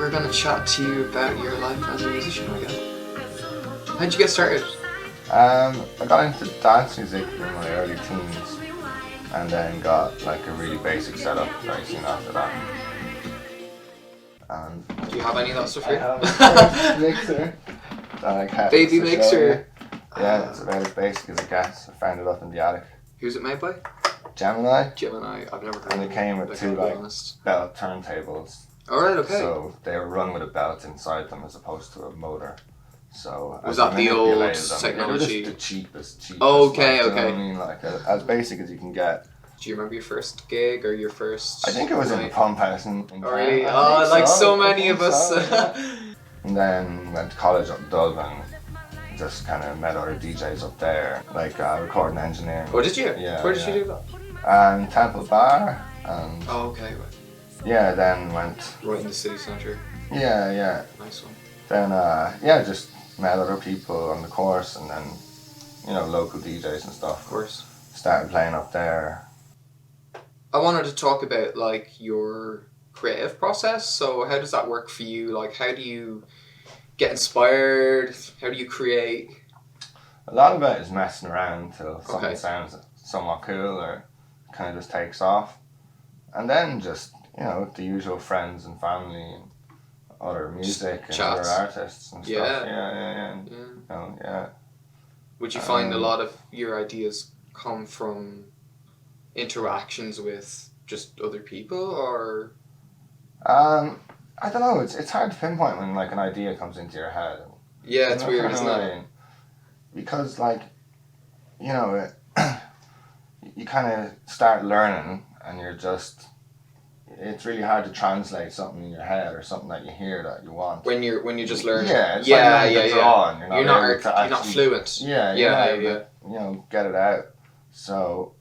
we're gonna chat to you about your life as a musician, I guess. How'd you get started? I got into dance music in my early teens, and then got like a really basic setup very soon after that. And Do you have any of that stuff I here? have a first mixer that I kept. Baby to show mixer. you. Yeah, it's about as basic as it gets. I found it up in the attic. Who's it made by? Gemini. Gemini. I've never heard And of it came with like, two I'll be like honest. belt turntables. Alright, okay. So they were run with a belt inside them as opposed to a motor. So Was as that you the old manipulated them, technology? They were just the cheapest. Okay, like, okay. You know what I mean? Like as basic as you can get. Do you remember your first gig or your first? I think it was in the pump house in Oh, town. really? I Oh, think like so I many think of us. so, yeah. And then went to college up in Dublin. Just kind of met other DJs up there, like recording engineering. Oh, did you? Yeah. Where did you do that? And Temple Bar, and Oh, okay. yeah, then went. Right in the city centre. Yeah. Nice one. Then just met other people on the course, and then local DJs and stuff. Of course. Started playing up there. I wanted to talk about like your creative process. So how does that work for you? Like how do you get inspired? How do you create? A lot of it is messing around till something Okay. sounds somewhat cool or kind of just takes off. And then just, the usual friends and family and other music and chats. other artists and stuff. Yeah. Yeah. Would you find a lot of your ideas come from interactions with just other people, or? I don't know, it's hard to pinpoint when like an idea comes into your head. Yeah, it's weird, isn't it? Because you kind of start learning and it's really hard to translate something in your head or something that you hear that you want. When you're just learning. Yeah, it's yeah, like yeah, drawing. You're You're not fluent. Yeah, get it out. So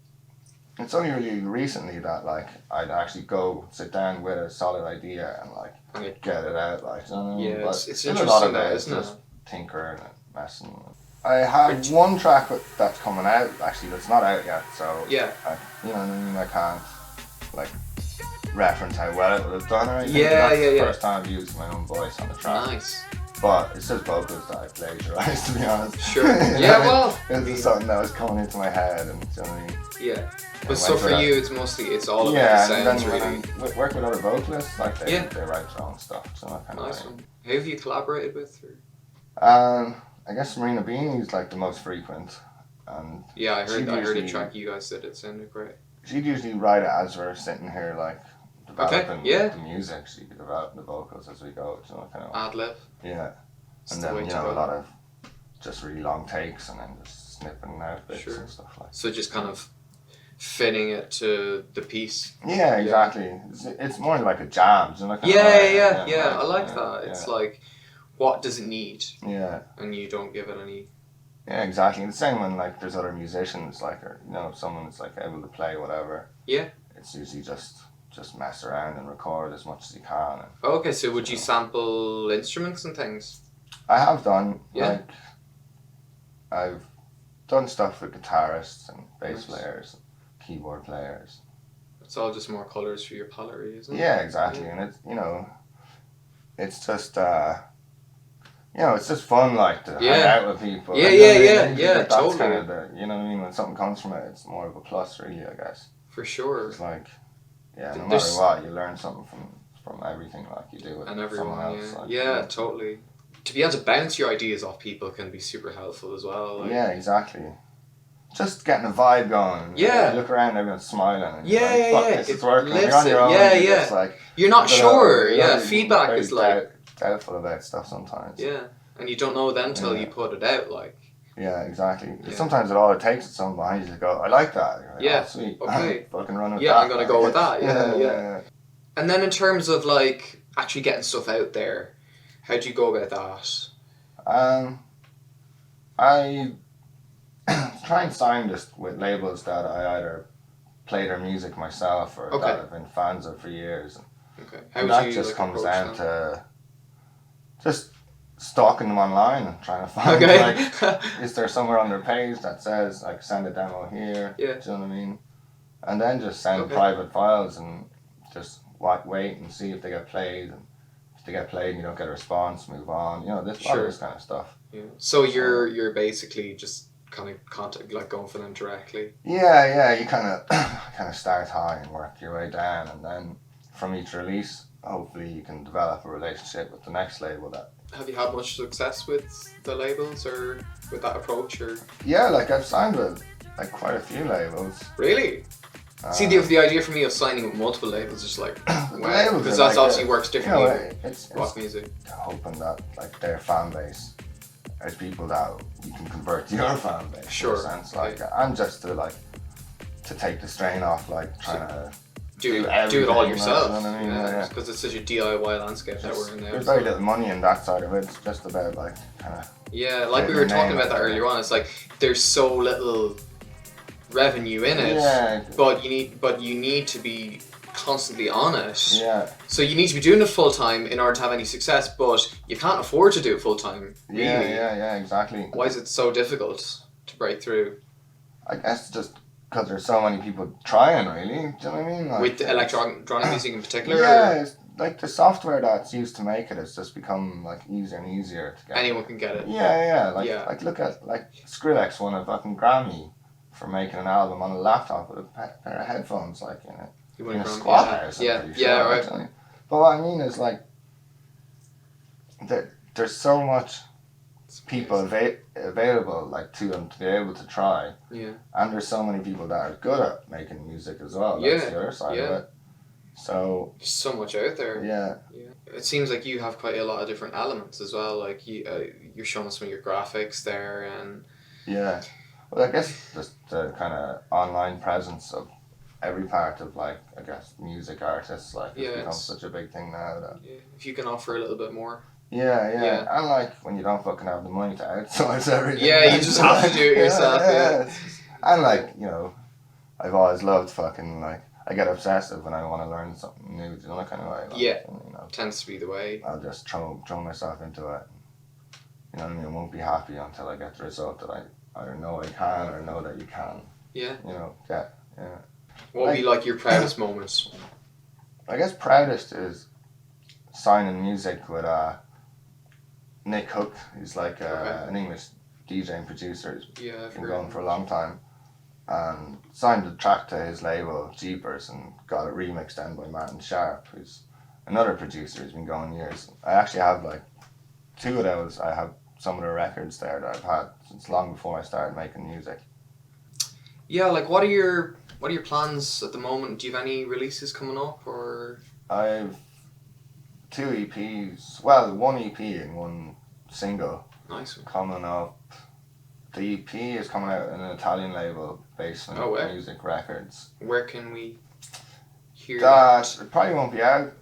it's only really recently that like I'd actually go sit down with a solid idea and like Okay. get it out. Like, Yeah, but it's still interesting a lot of though, it is isn't it? just tinkering and messing. I have one track that's coming out actually that's not out yet. So Yeah. I can't like reference how well it would have done or anything. Yeah, That's the yeah. first time I've used my own voice on the track. Nice. But it's just vocals that I plagiarised, to be honest. Sure. Yeah, well. It's just something that was coming into my head, and you know what I mean? Yeah. I But so went for that. you, it's all about Yeah, the and sounds, then really. when I work with other vocalists, like they Yeah. write their own stuff, so that kind Nice of one. Who have you collaborated with? Or? I guess Marina Beanie's like the most frequent, and Yeah, I heard a usually- track you guys did. It sounded great. she'd usually write it as we're sitting here, like developing yeah. the music. She'd be developing the vocals as we go, kind of. Ad lib. Yeah. It's And the then, way to a go. lot of just really long takes and then just snipping out bits Sure. and stuff like that. So just kind of fitting it to the piece. Yeah, exactly. It's more like a jam, kind of Yeah. I like that. Yeah. It's like, what does it need? Yeah. And you don't give it any. Yeah, exactly. The same when like there's other musicians like, or someone's like able to play whatever. Yeah. It's usually just mess around and record as much as you can. And Okay, so would you sample instruments and things? I have done Yeah. I've done stuff with guitarists and bass Nice. players, and keyboard players. It's all just more colours for your palette, really, isn't it? Yeah, exactly. And it's it's just it's just fun like to hang Yeah. out with people. Yeah, You know what I mean? yeah, That's totally. kind of you know what I mean? When something comes from it, it's more of a plus, really, I guess. For sure. It's like, no matter There's- what, you learn something from everything like you do with And someone everyone, else. Like, yeah, totally. To be able to bounce your ideas off people can be super helpful as well. Like, Yeah, exactly. Just getting a vibe going. Yeah. You look around, everyone's smiling. And Yeah, you're like, yeah, fuck, yeah. This It is working. You're lifts on your it. own. Yeah, you're yeah. just like, You're not I don't know, sure. you're Yeah, very- feedback very is like, doubtful about stuff sometimes. yeah, and you don't know then till you put it out. Like, Yeah, exactly. Yeah. Sometimes all it takes is someone behind you to go, I like that. You're like, Yeah, oh, sweet. okay. Fucking run with Yeah, that. I'm gonna go with that, yeah. yeah. and then in terms of like actually getting stuff out there, how do you go about that? I try and sign just with labels that I either play their music myself or Okay. that I've been fans of for years. Okay, how And would that you just like, comes approach down them? to just stalking them online and trying to find Okay. like, is there somewhere on their page that says like send a demo here? Yeah. Do you know what I mean? And then just send Okay. private files and just wait and see if they get played. And if if they get played and you don't get a response, move on. You know, this a lot of this kind of stuff. Yeah. So you're basically just kind of contact, like going for them directly. Yeah. You kind of start high and work your way down, and then from each release, hopefully you can develop a relationship with the next label. That. Have you had much success with the labels or with that approach, or? Yeah, like I've signed with like quite a few labels. Really? See, the idea for me of signing with multiple labels is like, wow, because that's obviously works differently. You know, it's rock music. Hoping that like their fan base is people that you can convert to your fan base. Sure. In a sense, like, and just to take the strain off, like trying to do it all yourself. You know what I mean? Because it's such a DIY landscape that we're in now. There's very little money in that side of it. It's just about like kind of. Yeah, like we were talking about that earlier on. It's like there's so little revenue in it, but you need to be constantly on it. Yeah. So you need to be doing it full time in order to have any success, but you can't afford to do it full time. Really. Yeah, exactly. Why is it so difficult to break through? I guess just because there's so many people trying, really. Do you know what I mean? Like, with electronic music in particular? Yeah, it's like the software that's used to make it has just become like easier and easier to get. Anyone can get it. Yeah. Like look at like Skrillex won a fucking Grammy for making an album on a laptop with a pair of headphones, like in a squat house. Right. But what I mean is like there's so much people available like to them to be able to try. Yeah. And there's so many people that are good at making music as well. That's the other side of it. So there's so much out there. Yeah. It seems like you have quite a lot of different elements as well. Like you're showing us some of your graphics there, and yeah. Well, I guess just the kind of online presence of every part of like I guess music artists like it's become such a big thing now that if you can offer a little bit more. Yeah. And like when you don't fucking have the money to outsource everything. Yeah, you just have to do it yourself. Yeah. And like I've always loved fucking like. I get obsessive when I want to learn something new, you know, that kind of way. Like, tends to be the way. I'll just throw myself into it. You know what I mean? I won't be happy until I get the result that I either know I can or know that you can. Yeah. Yeah. What would be like your proudest moments? I guess proudest is signing music with Nick Hook. He's like an English DJ and producer. He's been going for a long time. And signed the track to his label Jeepers and got it remixed then by Martin Sharp, who's another producer who's been going years. I actually have like two of those. I have some of the records there that I've had since long before I started making music. Yeah, like what are your plans at the moment? Do you have any releases coming up or? I've 2 EPs. Well, 1 EP and 1 single. Nice. Coming up. The EP is coming out in an Italian label, Basement Music Records. Where can we hear that? It probably won't be out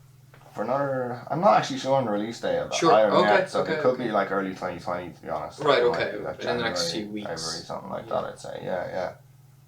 for another. I'm not actually sure on the release date of that yet, so it could be like early 2020 to be honest. Right, okay. Like in the next few weeks. February, something like that, I'd say. Yeah.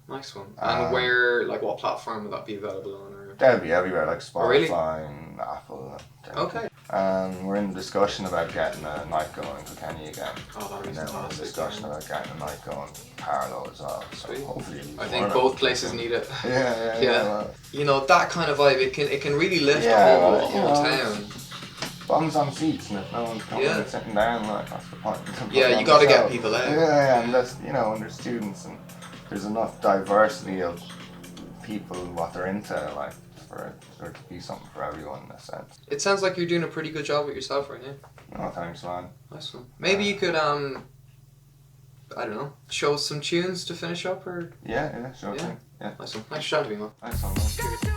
Nice one. And where, like, what platform would that be available on? Or? That'd be everywhere, like Spotify and Apple. Okay. We're in discussion about getting a night going in Kilkenny again. Oh, that would be fantastic. We're in discussion about getting a night going parallel as well. So hopefully I think both places need it. Yeah. Well, that kind of vibe, it can really lift the whole town. Bums on seats, and if no one's coming and sitting down, like, that's the point. Yeah, you got to get people out. And that's, when they're students and there's enough diversity of people, what they're into, like, for there to be something for everyone in a sense. It sounds like you're doing a pretty good job with yourself right now. Oh, thanks, man. Nice one. Maybe you could, I don't know, show us some tunes to finish up, or? Yeah, sure thing. Yeah. Nice one. Thanks for chatting to me, man. Thanks, man.